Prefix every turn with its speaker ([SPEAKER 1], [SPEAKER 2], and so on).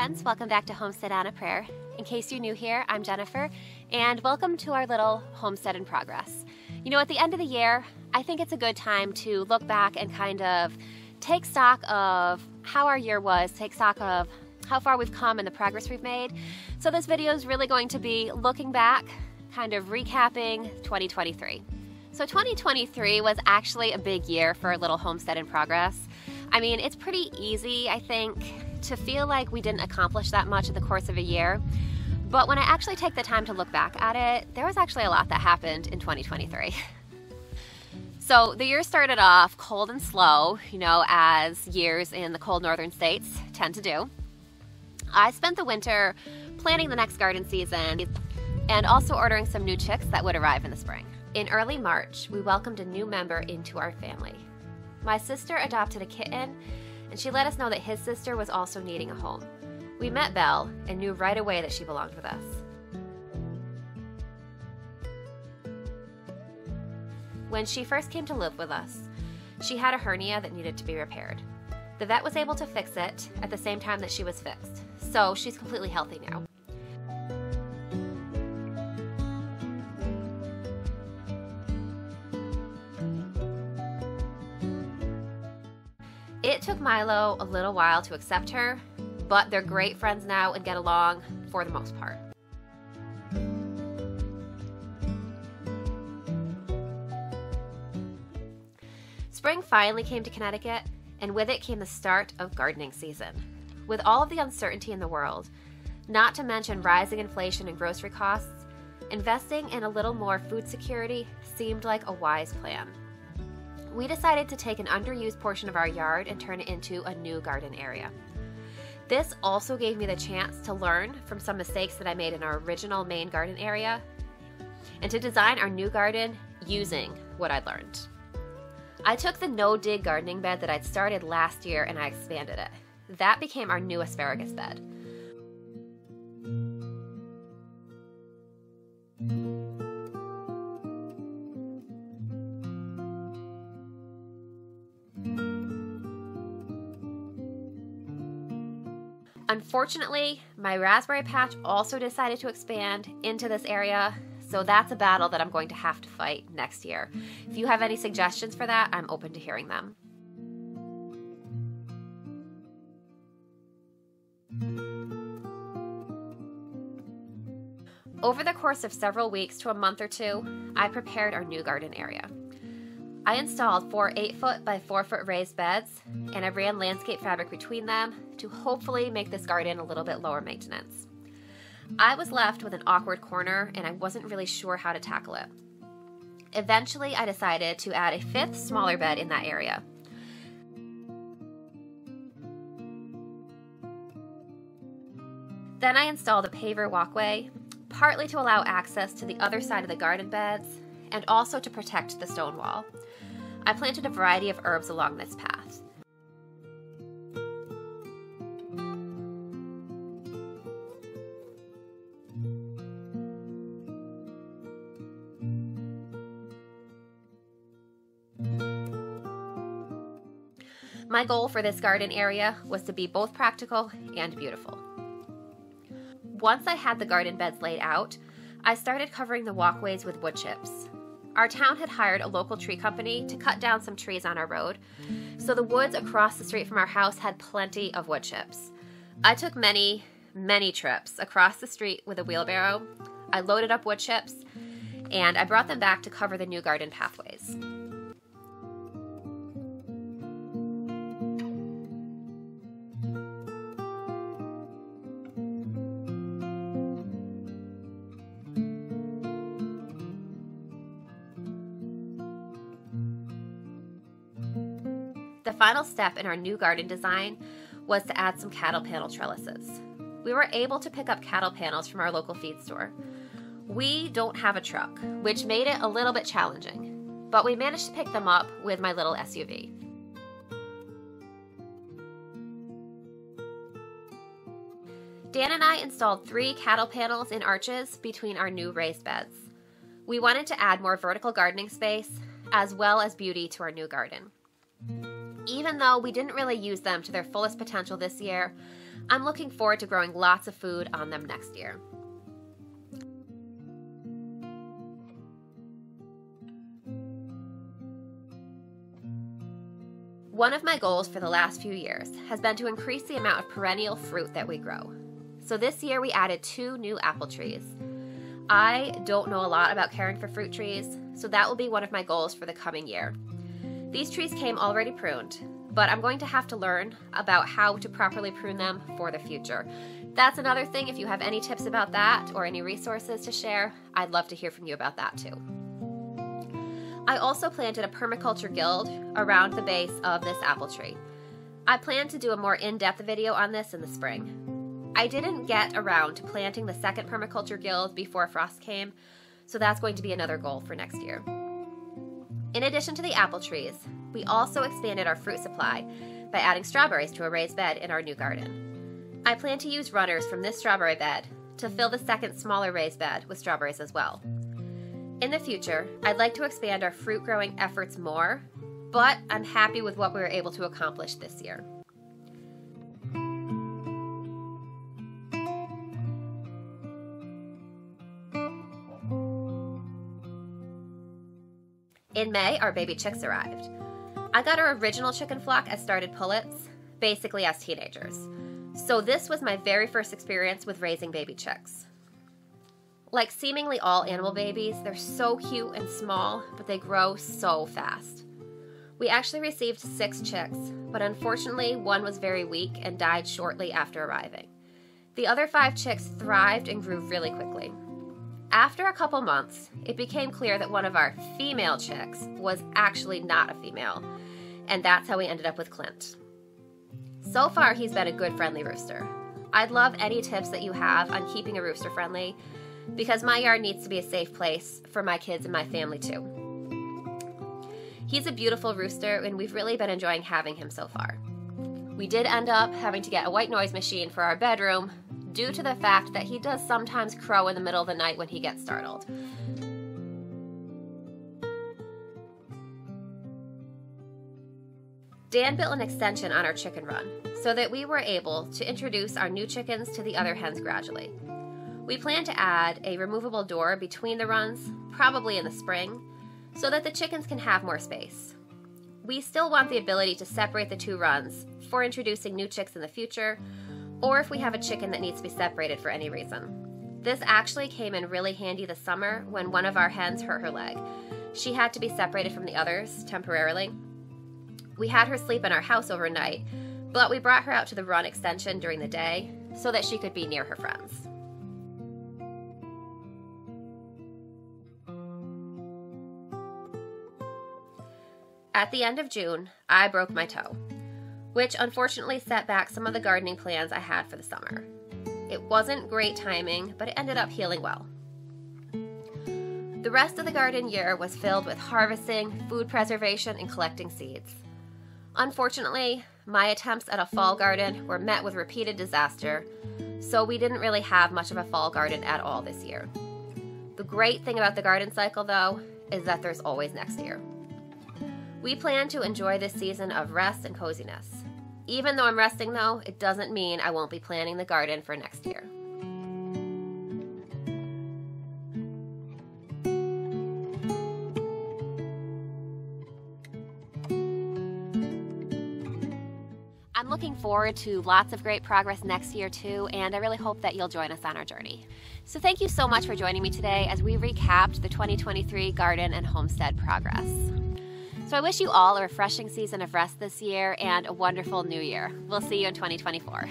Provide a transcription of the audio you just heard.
[SPEAKER 1] friends, welcome back to Homestead on a Prayer. In case you're new here, I'm Jennifer, and welcome to our little homestead in progress. You know, at the end of the year, I think it's a good time to look back and kind of take stock of how our year was, take stock of how far we've come and the progress we've made. So this video is really going to be looking back, kind of recapping 2023. So 2023 was actually a big year for a little homestead in progress. I mean, it's pretty easy, I think, to feel like we didn't accomplish that much in the course of a year. But when I actually take the time to look back at it, there was actually a lot that happened in 2023. So the year started off cold and slow, you know, as years in the cold northern states tend to do. I spent the winter planning the next garden season and also ordering some new chicks that would arrive in the spring. In early March, we welcomed a new member into our family. My sister adopted a kitten, and she let us know that his sister was also needing a home. We met Belle and knew right away that she belonged with us. When she first came to live with us, she had a hernia that needed to be repaired. The vet was able to fix it at the same time that she was fixed, so she's completely healthy now. It took Milo a little while to accept her, but they're great friends now and get along for the most part. Spring finally came to Connecticut, and with it came the start of gardening season. With all of the uncertainty in the world, not to mention rising inflation and grocery costs, investing in a little more food security seemed like a wise plan. We decided to take an underused portion of our yard and turn it into a new garden area. This also gave me the chance to learn from some mistakes that I made in our original main garden area and to design our new garden using what I'd learned. I took the no-dig gardening bed that I'd started last year and I expanded it. That became our new asparagus bed. Unfortunately, my raspberry patch also decided to expand into this area, so that's a battle that I'm going to have to fight next year. If you have any suggestions for that, I'm open to hearing them. Over the course of several weeks to a month or two, I prepared our new garden area. I installed 4 8-foot by 4-foot raised beds, and I ran landscape fabric between them to hopefully make this garden a little bit lower maintenance. I was left with an awkward corner, and I wasn't really sure how to tackle it. Eventually, I decided to add a 5th smaller bed in that area. Then I installed a paver walkway, partly to allow access to the other side of the garden beds, and also to protect the stone wall. I planted a variety of herbs along this path. My goal for this garden area was to be both practical and beautiful. Once I had the garden beds laid out, I started covering the walkways with wood chips. Our town had hired a local tree company to cut down some trees on our road, so the woods across the street from our house had plenty of wood chips. I took many trips across the street with a wheelbarrow. I loaded up wood chips, and I brought them back to cover the new garden pathways. The final step in our new garden design was to add some cattle panel trellises. We were able to pick up cattle panels from our local feed store. We don't have a truck, which made it a little bit challenging, but we managed to pick them up with my little SUV. Dan and I installed 3 cattle panels in arches between our new raised beds. We wanted to add more vertical gardening space as well as beauty to our new garden. Even though we didn't really use them to their fullest potential this year, I'm looking forward to growing lots of food on them next year. One of my goals for the last few years has been to increase the amount of perennial fruit that we grow. So this year we added 2 new apple trees. I don't know a lot about caring for fruit trees, so that will be one of my goals for the coming year. These trees came already pruned, but I'm going to have to learn about how to properly prune them for the future. That's another thing. If you have any tips about that or any resources to share, I'd love to hear from you about that too. I also planted a permaculture guild around the base of this apple tree. I plan to do a more in-depth video on this in the spring. I didn't get around to planting the second permaculture guild before frost came, so that's going to be another goal for next year. In addition to the apple trees, we also expanded our fruit supply by adding strawberries to a raised bed in our new garden. I plan to use runners from this strawberry bed to fill the second smaller raised bed with strawberries as well. In the future, I'd like to expand our fruit growing efforts more, but I'm happy with what we were able to accomplish this year. In May, our baby chicks arrived. I got our original chicken flock as started pullets, basically as teenagers. So this was my very first experience with raising baby chicks. Like seemingly all animal babies, they're so cute and small, but they grow so fast. We actually received 6 chicks, but unfortunately one was very weak and died shortly after arriving. The other 5 chicks thrived and grew really quickly. After a couple months, it became clear that one of our female chicks was actually not a female, and that's how we ended up with Clint. So far, he's been a good, friendly rooster. I'd love any tips that you have on keeping a rooster friendly, because my yard needs to be a safe place for my kids and my family too. He's a beautiful rooster, and we've really been enjoying having him so far. We did end up having to get a white noise machine for our bedroom due to the fact that he does sometimes crow in the middle of the night when he gets startled. Dan built an extension on our chicken run so that we were able to introduce our new chickens to the other hens gradually. We plan to add a removable door between the runs, probably in the spring, so that the chickens can have more space. We still want the ability to separate the 2 runs for introducing new chicks in the future, or if we have a chicken that needs to be separated for any reason. This actually came in really handy this summer when one of our hens hurt her leg. She had to be separated from the others temporarily. We had her sleep in our house overnight, but we brought her out to the run extension during the day so that she could be near her friends. At the end of June, I broke my toe, which unfortunately set back some of the gardening plans I had for the summer. It wasn't great timing, but it ended up healing well. The rest of the garden year was filled with harvesting, food preservation, and collecting seeds. Unfortunately, my attempts at a fall garden were met with repeated disaster, so we didn't really have much of a fall garden at all this year. The great thing about the garden cycle, though, is that there's always next year. We plan to enjoy this season of rest and coziness. Even though I'm resting, though, it doesn't mean I won't be planning the garden for next year. I'm looking forward to lots of great progress next year too, and I really hope that you'll join us on our journey. So thank you so much for joining me today as we recapped the 2023 garden and homestead progress. So I wish you all a refreshing season of rest this year and a wonderful new year. We'll see you in 2024.